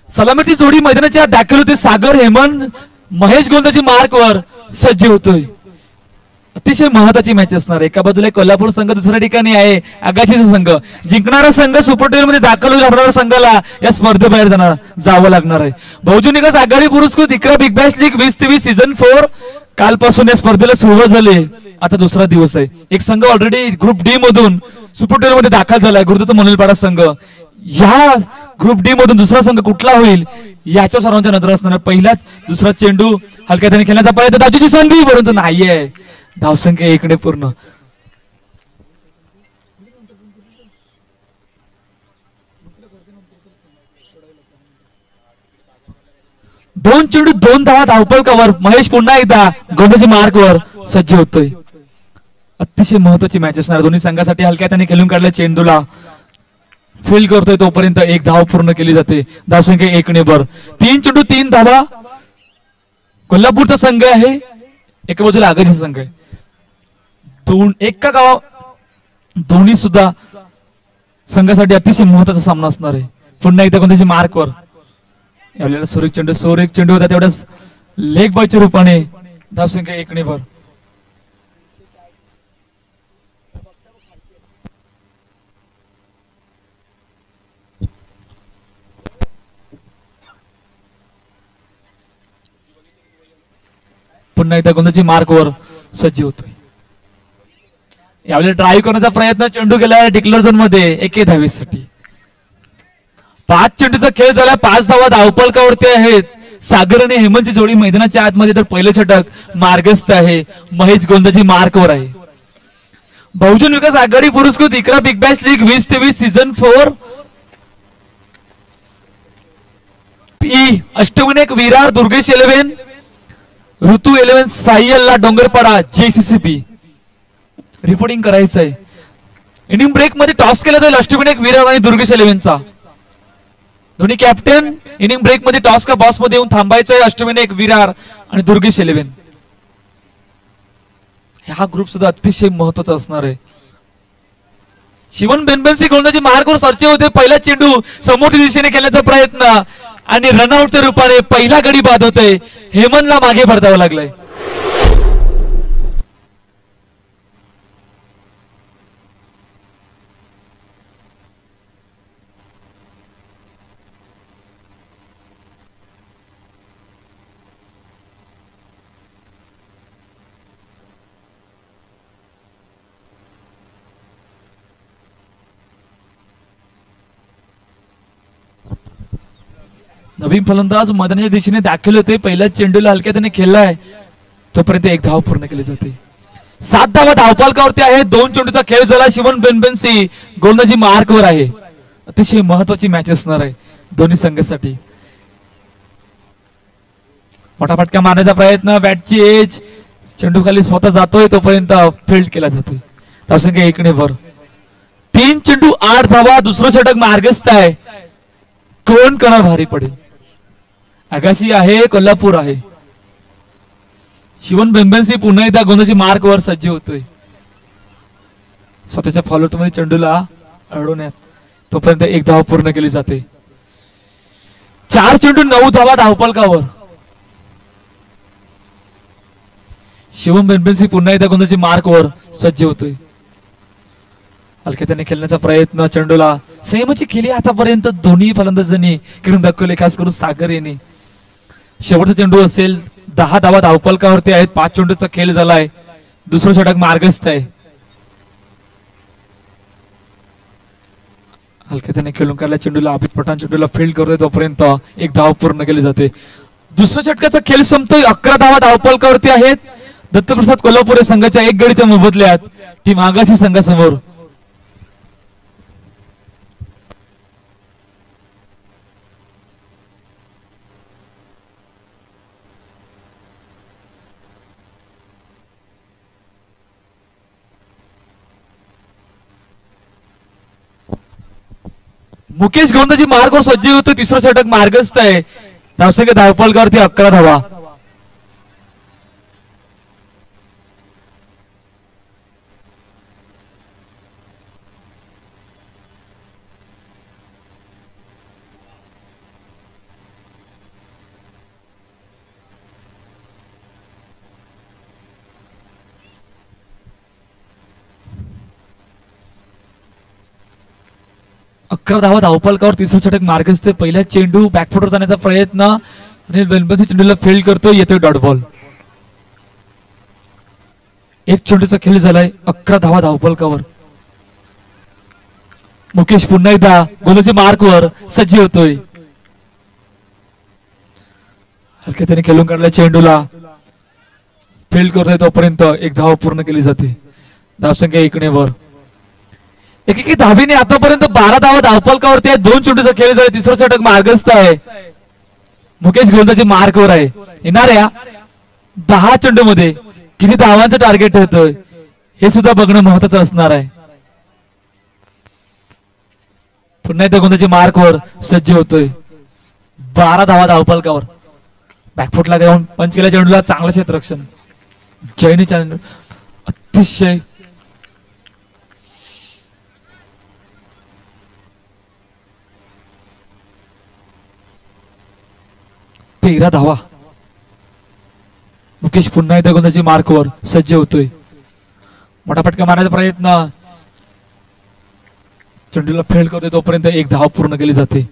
सलामीची जोडी मैदानाच्या दाखल होते. सागर हेमंत महेश गोंदाची मार्कवर सज्ज होतोय. अतिशय महत्वाची मॅच असणार. एका बाजूला कोल्हापूर संघ, दुसऱ्या ठिकाणी आहे आगाशीचा संघ. जिंकणारा संघ सुपर टेन मध्ये दाखल होणाऱ्या संघाला या स्पर्धेबाहेर जावं लागणार आहे. बहुजन विकास आघाडी पुरस्कृत Iqra big bash league 2023 season 4 कालपासून या स्पर्धेला सुरुवात झाली. आता दुसरा दिवस आहे. एक संघ ऑलरेडी ग्रुप डी मधून सुपर टेन मध्ये दाखल झालाय, गुरुदत्त मनोलपाडा संघ. या ग्रुप डी मधून दुसरा संघ कुठला होईल याच्या सर्वांच्या नजर असणार. पहिलाच दुसरा चेंडू हलक्या त्याने खेळण्याचा प्रयत्न, दाजूची संधी, परंतु नाहीये. धावसंख्या 1 पूर्ण. दोन चेंडू 2 धावा, धावपळ कव्हर. महेश पुन्हा एकदा गोंदाची मार्कवर सज्ज होतोय. अतिशय महत्वाची मॅच असणार. दोन्ही संघासाठी हलक्या त्याने खेळून काढल्या चेंडूला फील्ड करतोय तोपर्यंत 1 धाव पूर्ण केली जाते. धावसंख्या 1 3 चेंडू 3 धावा. कोल्हापूरचा संघ आहे, एका बाजूला आगाशीचा संघ आहे. एका गाव दोन्ही सुद्धा संघासाठी अतिशय महत्वाचा सामना असणार आहे. पुन्हा एकदा कोणत्याची मार्कवर यावेळेला सोर एक चेंडू होता, तेवढ्याच लेग बॉयच्या रूपाने. धावसंख्या 1 पुन्हा एकदा गोंदाची मार्कवर सज्ज होतोय. यावेळेला ड्राईव्ह करण्याचा प्रयत्न चेंडू गेलाय डिक्लेअर झोन मध्ये 1 धावेसाठी. 5 चेंडूचा खेळ झाला. 5 धावा धावपळकावरती आहेत. सागर आणि हेमंतची जोडी मैदानाच्या आतमध्ये, तर पहिलं षटक मार्गस्थ आहे. महेश गोंदाची मार्कवर आहे. बहुजन विकास आघाडी पुरस्कृत Iqra big bash league 2023 season 4 Ashtavinayak Virar Durgesh 11 Ritu 11 सायल्ला डोंगरपाडा JCCP रिपोर्टिंग करायचंय. इनिंग ब्रेक मध्ये टॉस केला जाईल अष्टविनायक विरार आणि दुर्गेश 11चा. दोन्ही कॅप्टन इनिंग ब्रेक मध्ये टॉस का बॉस मध्ये येऊन थांबायचंय. अष्टविनायक विरार आणि दुर्गेश 11. हा ग्रुप सुद्धा अतिशय महत्वाचा असणार आहे. शिवन बेनबेन्सी गोलंदाजी मार्कवर सरचे होते. पहिला चेंडू समोरच्या दिशेने खेळण्याचा प्रयत्न आणि रनआउटच्या रूपाने पहिला गडी बाद होतोय. हेमंतला मागे परतावं लागलंय. नवीन फलंदाज मैदानाच्या दिशेने दाखल होते. पहिल्या चेंडूला हलक्या त्याने खेळलाय, तोपर्यंत 1 धाव पूर्ण केली जाते. 7 धावा धावपालकावरती आहे. 2 चेंडूचा खेळ झाला. शिवन बेनबेन्सी गोलंदाजी मार्कवर आहे. अतिशय महत्वाची मॅच असणार आहे दोन्ही संघासाठी. मोठा फटका मारण्याचा प्रयत्न, बॅटची एज, चेंडू खाली स्वतः जातोय तोपर्यंत फील्ड केला जातोय. धावसंख्या 1 3 चेंडू 8 धावा. दुसरं षटक मार्गस्थ आहे. कोण करणार भारी पडेल. आगाशी आहे, कोल्हापूर आहे. शिवन बेनबेन्सी पुन्हा एकदा गोंदाची मार्कवर सज्ज होतोय. स्वतःच्या फॉलोअर मध्ये चेंडूला अडवण्यात, तोपर्यंत 1 धाव पूर्ण केली जाते. 4 चेंडू 9 धावा धावपलकावर. शिवम बेनबेन्सी पुन्हा एकदा गोंदाची मार्कवर सज्ज होतोय. हलक्या त्याने खेळण्याचा प्रयत्न, चेंडूला संयमाची केली आतापर्यंत दोन्ही फलंदाजांनी किरण दाखवले, खास करून सागर यांनी. शेवटचा चेंडू असेल. 10 धावा धावपलकावरती आहेत. 5 चेंडूचा खेळ झालाय. दुसरं षटक मार्गस्थ आहे. हलक्या त्याने खेळून काढला चेंडूला. अभित पठाण चेंडूला फील्ड करतोय तोपर्यंत 1 धाव पूर्ण केली जाते. दुसऱ्या षटकाचा खेळ संपतोय. 11 धावा धावपलकावरती आहेत. दत्तप्रसाद कोल्हापूर संघाच्या 1 गडीच्या मोबदल्यात टीम आगाशी संघासमोर. मुकेश गोंदाची मार्गवर सज्ज होतो. तिसरं षटक मार्गस्थ आहे. धावसंख्या धावपलकावरती 11 धावा. 11 धावा धावपलकावर तिसरं षटक मार्गस्थ. पहिला चेंडू बॅकफुटवर जाण्याचा प्रयत्न आणि बेनबन्सी चेंडूला फेल करतो, येतोय डॉट बॉल. एक चेंडूचा खेळ झालाय. 11 धावा धावपलकावर. मुकेश पुन्हा एकदा गोलंदाजी मार्कवर सज्ज होतोय. हलक्या त्याने खेळून काढला चेंडूला, फेल करतोय तोपर्यंत एक धाव पूर्ण केली जाते. धावसंख्या 1 एकेकी धावीने आतापर्यंत 12 धावा धावपलकावरती आहे. 2 चेंडूचा खेळ झाला. तिसरं षटक मार्गस्थ आहे. मुकेश गोलंदाजी मार्कवर आहे. येणाऱ्या 10 चेंडू मध्ये किती धावांचं टार्गेट होतोय हे सुद्धा बघणं महत्वाचं असणार आहे. पुन्हा एकदा गोलंदाजी मार्कवर सज्ज होतोय. 12 धावा धावपलकावर. बॅकफुटला घेऊन पंच केल्या चेंडूला चांगलं क्षेत्ररक्षण. जयनी चेंडू अतिशय तेरा धावा. मुकेश पुन्हा एकदा गोलंदाजी मार्कवर सज्ज होतोय. मोठा फटका मारण्याचा प्रयत्न, चेंडूला फेल करतोय तोपर्यंत एक धाव पूर्ण केली जाते.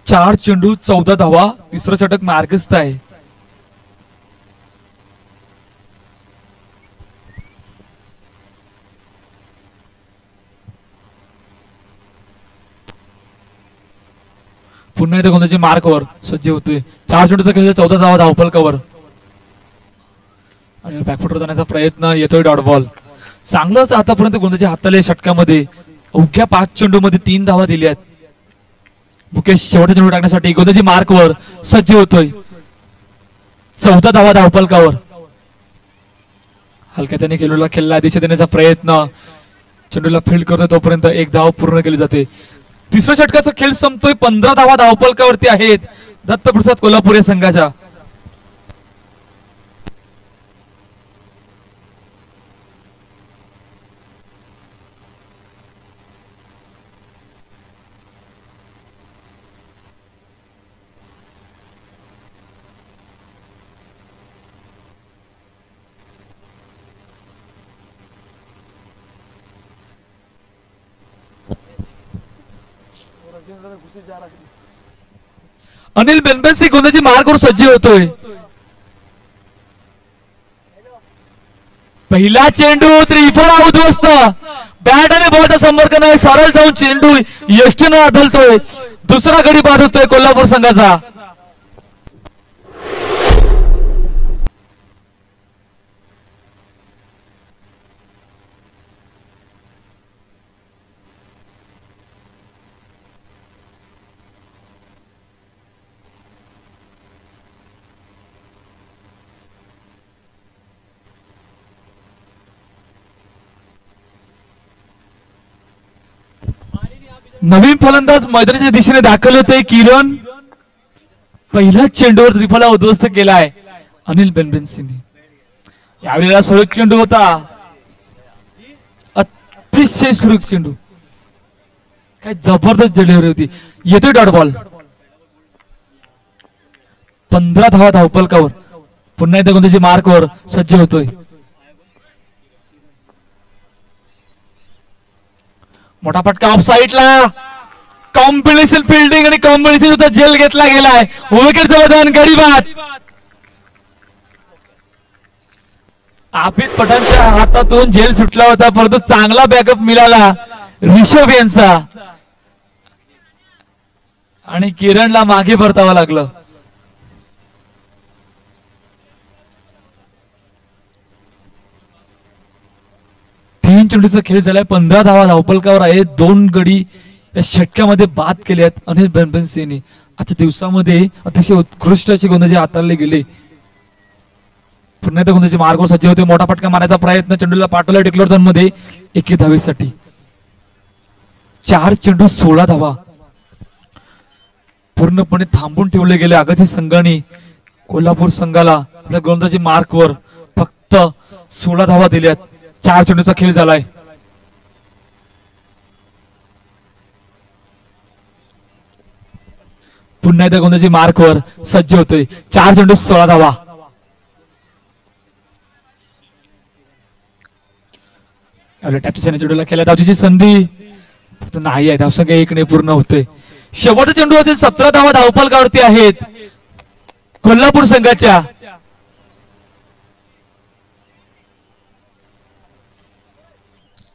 4 चेंडू 14 धावा. तिसरं षटक मार्गस्थ आहे. पुन्हा एकदा गोलंदाजी मार्कवर सज्ज होतोय. 4 चेंडूचा खेळ, 14 धावा धावपलकावर आणि बॅकफुटवर जाण्याचा प्रयत्न, येतोय डॉट बॉल. चांगलंच आतापर्यंत गोलंदाजी हाताळले. षटकामध्ये अवघ्या 5 चेंडू मध्ये 3 धावा दिल्या आहेत. मुकेश शेवटचा चेंडू टाकण्यासाठी गोलंदाजी मार्कवर सज्ज होतोय. 14 धावा धावपलकावर. हलक्या त्याने खेळूला खेळला दिशा देण्याचा प्रयत्न, चेंडूला फील्ड करतोय तोपर्यंत एक धाव पूर्ण केली जाते. तिसऱ्या षटकाचा खेळ संपतोय. 15 धावा धावपलकावरती आहेत दत्तप्रसाद कोल्हापूर या संघाच्या. अनिल बेनबन्सी गोलंदाजी मार्कवर सज्ज होतोय. पहिला चेंडू त्रिफळा उद्ध्वस्त. बॅट आणि बॉलचा संपर्क नाही, सरळ जाऊन चेंडू यष्टीनं आदळतोय. दुसरा गडी बाद होतोय कोल्हापूर संघाचा. नवीन फलंदाज मैदानाच्या दिशेने दाखल होते. किरण पहिला चेंडूवर त्रिफळा उद्ध्वस्त केलाय अनिल बेनबन्सीने. यावेळेला सुरेख चेंडू होता, अतिशय सुरेख चेंडू, काय जबरदस्त डिलिव्हरी होती. येतोय डॉट बॉल. 15 धावा धावपलकावर. पुन्हा एकदा गोलंदाजी मार्कवर सज्ज होतोय. मोठा फटका ऑफ साईडला. कॉम्बिनेशन फिल्डिंग आणि कॉम्बिनेशन सुद्धा जेल घेतला गेलाय. विकेट जवळ गडी बाद. आबिद पठाणच्या हातातून झेल सुटला होता, परंतु चांगला बॅकअप मिळाला ऋषभ यांचा आणि किरणला मागे परतावं लागलं. तीन चेंडूचा खेळ झालाय. 15 धावा धावपलकावर आहे. 2 गडी या षटकामध्ये बाद केल्यात अनिल बेनबन्सीने. आजच्या दिवसामध्ये अतिशय उत्कृष्ट अशी गोलंदाजी हाताळले गेले. पुन्हा एकदा गोलंदाजी मार्गवर सज्ज होते. मोठा फटका मारायचा प्रयत्न, चेंडूला पाठवला डिक्लेअर झोन मध्ये 1 धावेसाठी. 4 चेंडू 16 धावा पूर्णपणे थांबून ठेवले गेले आगामी संघाने. कोल्हापूर संघाला आपल्या गोलंदाजी मार्कवर फक्त 16 धावा दिल्यात. 4 चेंडूचा खेळ झालाय. पुन्हा एकदा गोलंदाजी मार्कवर सज्ज होतोय. 4 चेंडू 16 धावा. टॅक्टिशियन चेंडूला केल्या धावची संधी फक्त नाही आहे. धावसंख्या 1 ने पूर्ण होते. शेवटचा चेंडू असेल. 17 धावा धावफलकावरती आहेत कोल्हापूर संघाच्या.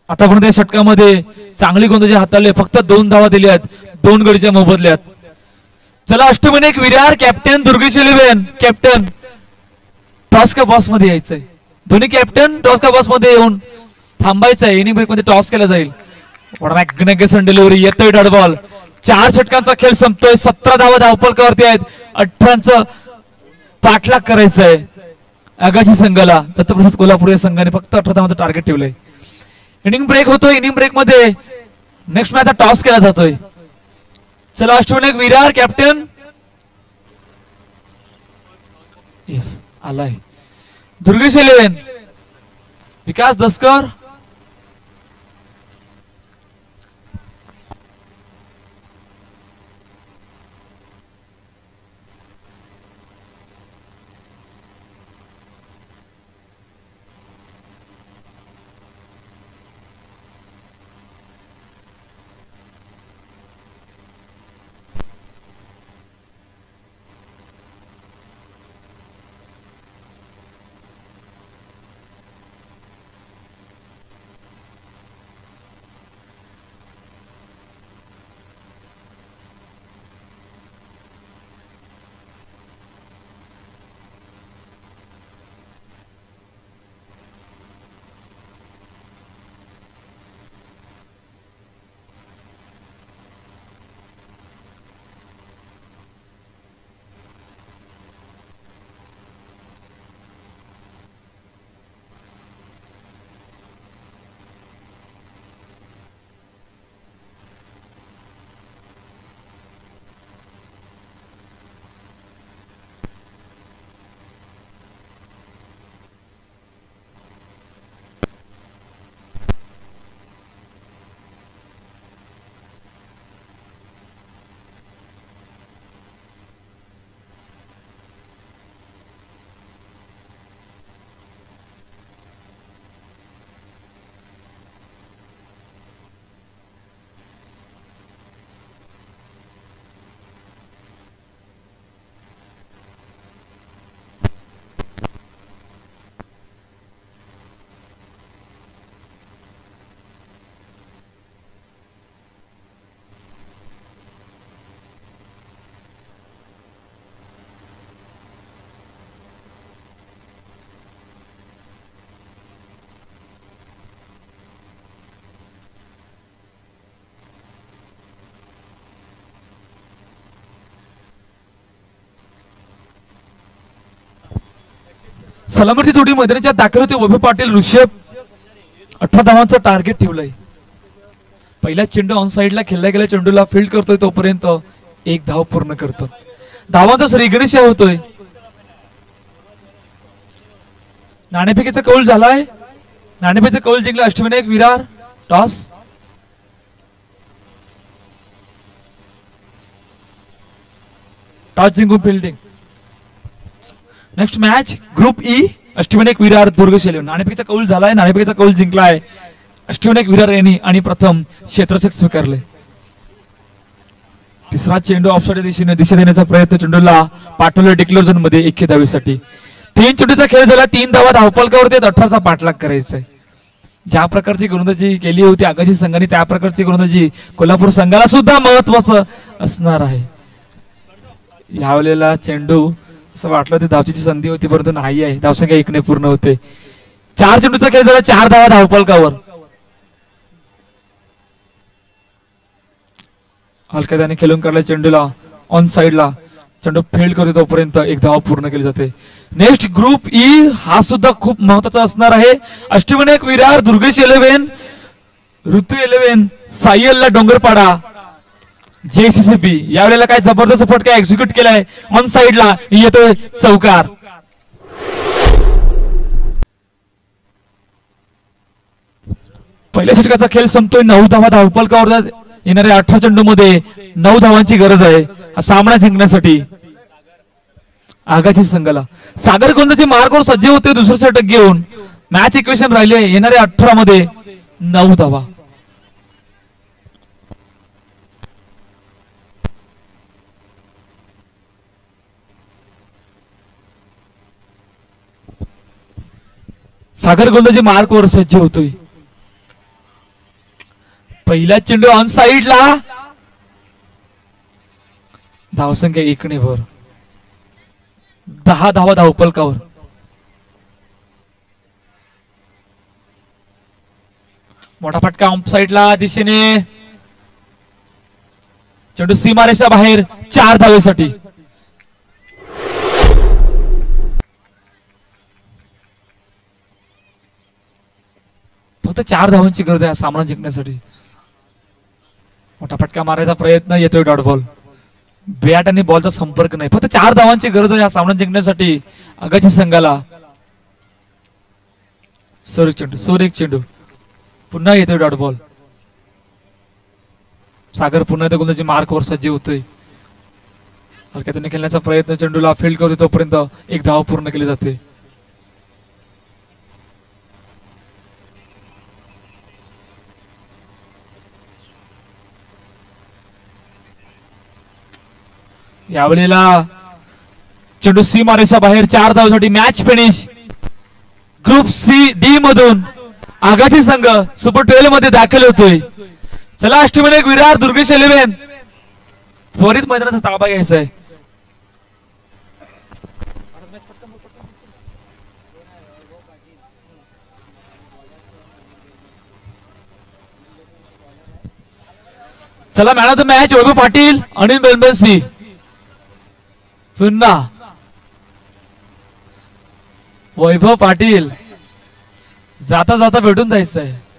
आतापर्यंत या षटकामध्ये चांगली गोलंदाजी हाताळली. फक्त 2 धावा दिल्या आहेत 2 गडीच्या मोबदल्यात. चला अष्टमन एक Virar captain Durgesh 11 captain toss का बॉस मध्ये यायचंय. दोन्ही कॅप्टन टॉस का बॉस मध्ये येऊन थांबायचंय. इनिंग ब्रेक मध्ये टॉस केला जाईल. मॅग्निफिसंट डिलिव्हरी येतोय डॉट बॉल. 4 षटकांचा खेळ संपतोय. 17 धावा धावफलकावरती आहेत. 18चं पाठलाग करायचंय आगाशी संघाला. दत्तप्रसाद कोल्हापूर या संघाने फक्त 18 धावांचं टार्गेट ठेवलंय. इनिंग ब्रेक होतोय. इनिंग ब्रेक मध्ये नेक्स्ट मॅचचा टॉस केला जातोय. चला अष्टमन एक विरार कॅप्टन येस आलाय. दुर्गेश 11 विकास दसकर सलामती जोडी मैदानाच्या दाखल होते. वैभव पाटील ऋषभ 18 धावांचं टार्गेट ठेवलंय. पहिला चेंडू ऑन साइडला खेळला गेला चेंडूला फील्ड करतोय तोपर्यंत 1 धाव पूर्ण करतो. धावांचा श्रीगणेश होतोय. नाणेफेकीचा कौल झालाय. नाणेफेकीचा कौल जिंकला अष्टमन एक विरार. टॉस टॉस जिंकून fielding. Next match group E अष्टमन एक विरार दुर्गेश 11. नाणेफेकीचा कौल झालाय. नाणेफेकीचा कौल जिंकलाय अष्टमन एक विरार यांनी आणि प्रथम क्षेत्ररक्षक स्वीकारले. तिसरा चेंडू ऑफसाइड दिशा देण्याचा प्रयत्न चेंडूला पाठवलं डिक्लेअर झोन मध्ये 1 धावेसाठी. 3 चेंडूचा खेळ झाला. 3 धावा धावफलकावरती 18चा पाठलाग करायचा आहे. ज्या प्रकारची गोलंदाजी केली होती आगाशी संघाने त्या प्रकारची गोलंदाजी कोल्हापूर संघाला सुद्धा महत्वाचं असणार आहे. यावेळेला चेंडू असं वाटलं ते धावची संधी होती परंतु नाही आहे. धावसंख्या 1 ने पूर्ण होते. 4 चेंडूचा खेळ झाला. 4 धावा धावफलकावर. हलक्या त्याने खेळून काढला चेंडूला ऑन साइडला. चेंडू फील्ड करतो तोपर्यंत 1 धाव पूर्ण केली जाते. नेक्स्ट ग्रुप ई हा सुद्धा खूप महत्वाचा असणार आहे. अष्टमन एक विरार दुर्गेश 11 ऋतू 11 सायलला डोंगरपाडा जेसीसीबी. यावेळेला काय जबरदस्त फटका एक्झिक्यूट केलाय. ऑन साइडला येतोय चौकार. पहिल्या षटकाचा खेळ संपतोय. 9 धावा धावफलकावर येणाऱ्या 18 चेंडू मध्ये 9 धावांची गरज आहे हा सामना जिंकण्यासाठी आगाशी संघाला. सागर गोंदाचे मार्गावर सज्ज होते दुसरं षटक घेऊन. मॅच इक्वेशन राहिले येणाऱ्या 18 मध्ये 9 धावा. सागर गोलंदाजी मार्कवर सज्ज होतोय. पहिला चेंडू ऑन साइडला. धावसंख्या 1 ने भर. 10 धावा धावपलकावर. मोठा फटका ऑफ साइडला दिशेने. चेंडू सीमारेषा बाहेर 4 धावेसाठी. फक्त 4 धावांची गरज आहे सामना जिंकण्यासाठी. मोठा फटका मारायचा प्रयत्न येतोय. Dot ball. बॅट आणि बॉलचा संपर्क नाही. फक्त 4 धावांची गरज आहे सामना जिंकण्यासाठी आगाची संघाला. सोर एक चेंडू पुन्हा येतोय. Dot ball. सागर पुन्हा त्या गोलंदाजी मार्कवर सज्ज होतोय. हलक्यातून खेळण्याचा प्रयत्न. चेंडूला फील्ड करतो तोपर्यंत 1 धाव पूर्ण केली जाते. यावेळेला चेंडू सीमारेषा बाहेर 4 धावांसाठी. Match finish. Group C D मधून आगाची संघ सुपर 12 मध्ये दाखल होतोय. चला अष्टमीने एक विरार दुर्गेश 11 त्वरित मैदानाचा ताबा घ्यायचा आहे. चला मॅन ऑफ द मॅच वैभव पाटील. अनिल बेलबेन्सी. पुन्हा वैभव पाटील. जाता जाता भेटून जायचं आहे.